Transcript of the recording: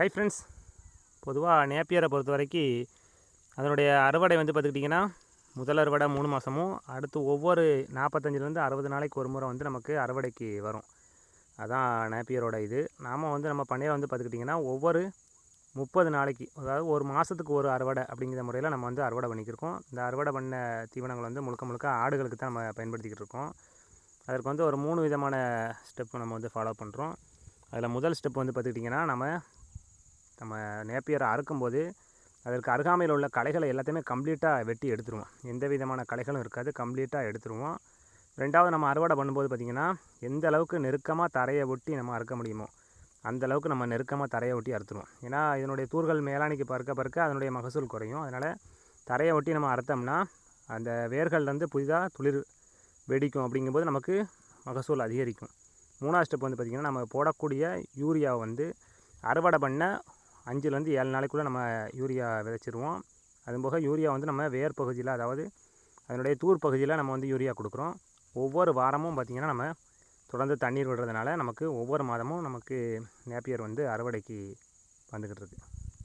Hi friends, பொதுவாக நேப்பியரை பொறுத்த வரைக்கும் அதனுடைய அறுவடை வந்து பார்த்துக்கிட்டிங்கன்னா முதல் அறுவடை 3 மாதமும், அடுத்து ஒவ்வொரு 45லேருந்து 60 நாளைக்கு ஒரு முறை வந்து நமக்கு அறுவடைக்கு வரும். அதான் நேப்பியரோட இது. நாம் வந்து நம்ம பண்ணையில் வந்து பார்த்துக்கிட்டிங்கன்னா ஒவ்வொரு 30 நாளைக்கு, அதாவது ஒரு மாதத்துக்கு ஒரு அறுவடை அப்படிங்கிற முறையில் நம்ம வந்து அறுவடை பண்ணிக்கிருக்கோம். இந்த அறுவடை பண்ண தீவனங்கள் வந்து முழுக்க ஆடுகளுக்கு தான் நம்ம பயன்படுத்திக்கிட்டு இருக்கோம். அதற்கு வந்து ஒரு 3 விதமான ஸ்டெப்பு நம்ம வந்து ஃபாலோ பண்ணுறோம். அதில் முதல் ஸ்டெப் வந்து பார்த்துக்கிட்டிங்கன்னா நம்ம நேப்பியரை அறுக்கும்போது அதற்கு அருகாமையில் உள்ள களைகளை எல்லாத்தையுமே கம்ப்ளீட்டாக வெட்டி எடுத்துருவோம். எந்த விதமான களைகளும் இருக்காது, கம்ப்ளீட்டாக எடுத்துருவோம். ரெண்டாவது, நம்ம அறுவடை பண்ணும்போது பார்த்திங்கன்னா எந்த அளவுக்கு நெருக்கமாக தரையை ஒட்டி நம்ம அறுக்க முடியுமோ அந்த அளவுக்கு நம்ம நெருக்கமாக தரையை ஒட்டி அறுத்துருவோம். ஏன்னா இதனுடைய தூர்கள் மேலாணிக்கு பறக்க அதனுடைய மகசூல் குறையும். அதனால் தரையை ஒட்டி நம்ம அறுத்தோம்னா அந்த வேர்கள்லேருந்து புதிதாக துளிர் வெடிக்கும். அப்படிங்கும்போது நமக்கு மகசூல் அதிகரிக்கும். மூணாவது ஸ்டெப் வந்து பார்த்திங்கன்னா, நம்ம போடக்கூடிய யூரியாவை வந்து அறுவடை பண்ண 5லேருந்து 7 நாளைக்குள்ளே நம்ம யூரியா விதைச்சிருவோம். அதுபோக யூரியா வந்து நம்ம வேர் பகுதியில், அதாவது அதனுடைய தூர் பகுதியில் நம்ம வந்து யூரியா கொடுக்குறோம். ஒவ்வொரு வாரமும் பார்த்திங்கன்னா நம்ம தொடர்ந்து தண்ணீர் விடுறதுனால நமக்கு ஒவ்வொரு மாதமும் நமக்கு நேப்பியர் வந்து அறுவடைக்கு வந்துக்கிட்டு இருக்குது.